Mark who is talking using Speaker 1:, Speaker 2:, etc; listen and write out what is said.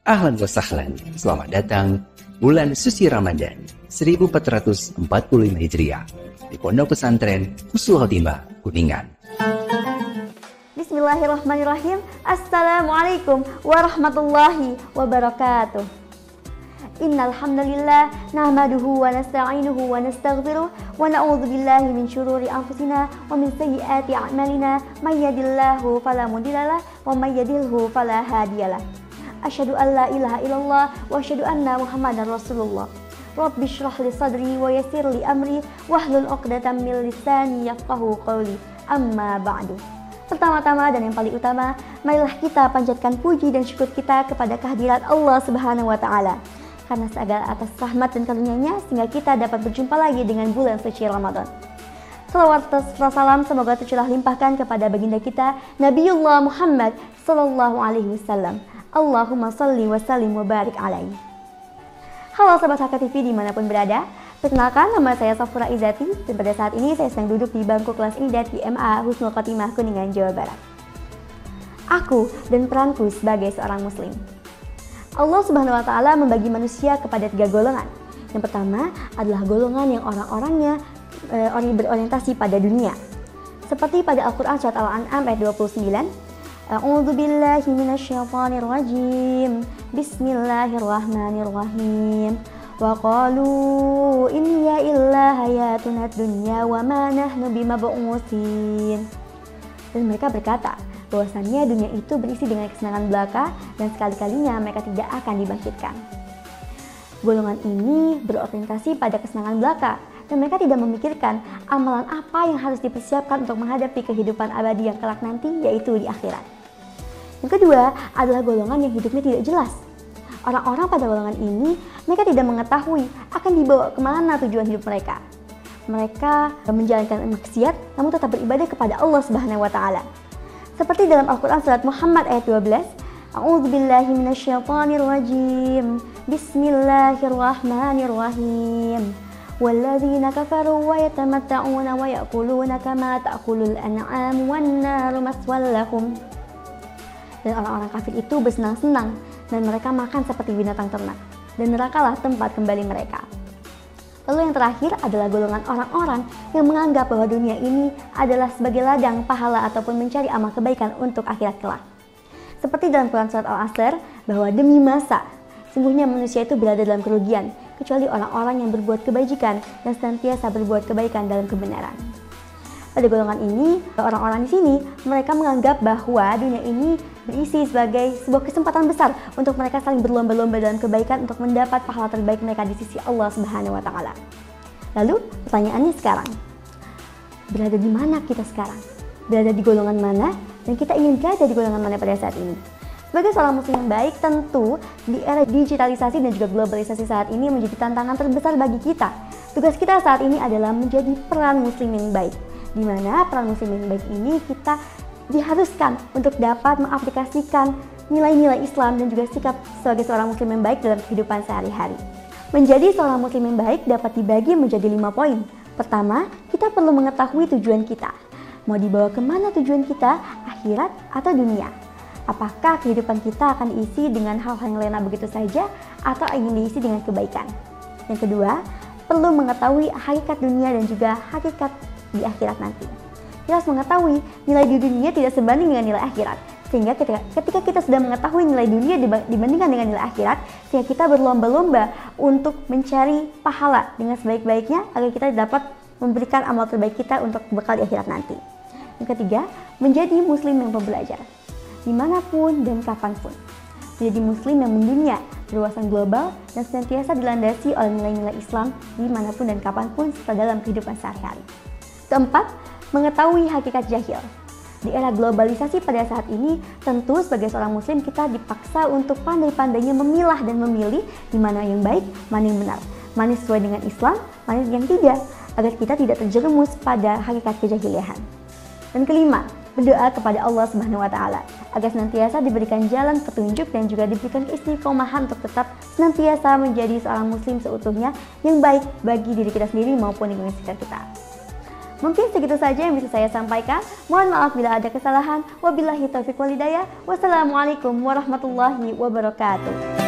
Speaker 1: Ahlan wa sahlan, selamat datang bulan suci Ramadan 1445 Hijriah di Pondok Pesantren Husnul Khotimah, Kuningan.
Speaker 2: Bismillahirrahmanirrahim. Assalamualaikum warahmatullahi wabarakatuh. Innal hamdalillah nahmaduhu wa nasta'inuhu wa nastaghfiruh wa na'udzu billahi min syururi anfusina wa min sayyiati a'malina may yahdihillahu fala mudhillalah wa may yudhlilhu fala hadiyalah. Asyhadu an la ilaha illallah wa asyhadu anna Muhammadar Rasulullah. Rabbi shrah li sadri wa yassir li amri wahlul 'uqdatam min lisani yafqahu qawli. Amma ba'du. Pertama-tama dan yang paling utama, marilah kita panjatkan puji dan syukur kita kepada kehadirat Allah Subhanahu wa taala. Karena segala atas rahmat dan karunia-Nya sehingga kita dapat berjumpa lagi dengan bulan suci Ramadan. Salawat serta salam semoga tercurah limpahkan kepada baginda kita Nabiullah Muhammad sallallahu alaihi wasallam. Allahumma salli wa sallim wa barik alaihi. Halo sahabat HK TV dimanapun berada. Perkenalkan, nama saya Safura Izati dan pada saat ini saya sedang duduk di bangku kelas IDAT di MA Husnul Khotimah, Kuningan, Jawa Barat. Aku dan peranku sebagai seorang muslim. Allah Subhanahu wa taala membagi manusia kepada 3 golongan. Yang pertama adalah golongan yang orang-orangnya berorientasi pada dunia. Seperti pada Al-Qur'an surat Al-An'am ayat 29, A'udzu billahi minasyaitonir rajim. Bismillahirrahmanirrahim. Wa qalu in hiya illa hayatuna dunya wa ma nahnu bimab'utsin. Dan mereka berkata bahwasannya dunia itu berisi dengan kesenangan belaka dan sekali-kalinya mereka tidak akan dibangkitkan. Golongan ini berorientasi pada kesenangan belaka dan mereka tidak memikirkan amalan apa yang harus dipersiapkan untuk menghadapi kehidupan abadi yang kelak nanti, yaitu di akhirat. Yang kedua adalah golongan yang hidupnya tidak jelas. Orang-orang pada golongan ini mereka tidak mengetahui akan dibawa kemana tujuan hidup mereka. Mereka menjalankan maksiat namun tetap beribadah kepada Allah Subhanahu wa taala. Seperti dalam Al-Quran surat Muhammad ayat 12, A'udzu billahi minasyaitonir rajim. Bismillahirrahmanirrahim. Walladzina kafaru wa yatamatta'una wa ya'kuluna kama ta'kulul an'am wan naru maswal lahum. Dan orang-orang kafir itu bersenang-senang dan mereka makan seperti binatang ternak, dan nerakalah tempat kembali mereka. Lalu yang terakhir adalah golongan orang-orang yang menganggap bahwa dunia ini adalah sebagai ladang pahala ataupun mencari amal kebaikan untuk akhirat kelak. Seperti dalam Quran surat Al-Asr, bahwa demi masa, sungguhnya manusia itu berada dalam kerugian, kecuali orang-orang yang berbuat kebajikan dan senantiasa berbuat kebaikan dalam kebenaran. Pada golongan ini, orang-orang di sini, mereka menganggap bahwa dunia ini berisi sebagai sebuah kesempatan besar untuk mereka saling berlomba-lomba dalam kebaikan untuk mendapat pahala terbaik mereka di sisi Allah Subhanahu wa taala. Lalu, pertanyaannya sekarang, berada di mana kita sekarang? Berada di golongan mana? Dan kita ingin berada di golongan mana pada saat ini? Sebagai seorang muslim yang baik, tentu di era digitalisasi dan juga globalisasi saat ini menjadi tantangan terbesar bagi kita. Tugas kita saat ini adalah menjadi peran muslim yang baik, di mana peran muslim yang baik ini kita diharuskan untuk dapat mengaplikasikan nilai-nilai Islam dan juga sikap sebagai seorang muslim yang baik dalam kehidupan sehari-hari. Menjadi seorang muslim yang baik dapat dibagi menjadi 5 poin. Pertama, kita perlu mengetahui tujuan kita. Mau dibawa kemana tujuan kita, akhirat atau dunia? Apakah kehidupan kita akan diisi dengan hal-hal yang lena begitu saja atau ingin diisi dengan kebaikan? Yang kedua, perlu mengetahui hakikat dunia dan juga hakikat di akhirat nanti. Kita harus mengetahui nilai di dunia tidak sebanding dengan nilai akhirat. Sehingga ketika kita sudah mengetahui nilai dunia dibandingkan dengan nilai akhirat, sehingga kita berlomba-lomba untuk mencari pahala dengan sebaik-baiknya agar kita dapat memberikan amal terbaik kita untuk bekal di akhirat nanti. Yang ketiga, menjadi muslim yang pembelajar dimanapun dan kapanpun. Menjadi muslim yang mendunia, berwawasan global dan senantiasa dilandasi oleh nilai-nilai Islam dimanapun dan kapanpun serta dalam kehidupan sehari-hari. Keempat, mengetahui hakikat jahil. Di era globalisasi pada saat ini, tentu sebagai seorang muslim kita dipaksa untuk pandai-pandainya memilah dan memilih di mana yang baik, mana yang benar, mana sesuai dengan Islam, mana yang tidak, agar kita tidak terjerumus pada hakikat kejahilian. Dan kelima, berdoa kepada Allah Subhanahu wa taala agar senantiasa diberikan jalan petunjuk dan juga diberikan keistiqomahan untuk tetap senantiasa menjadi seorang muslim seutuhnya yang baik bagi diri kita sendiri maupun lingkungan sekitar kita. Mungkin segitu saja yang bisa saya sampaikan. Mohon maaf bila ada kesalahan. Wabillahi taufiq wal hidayah. Wassalamualaikum warahmatullahi wabarakatuh.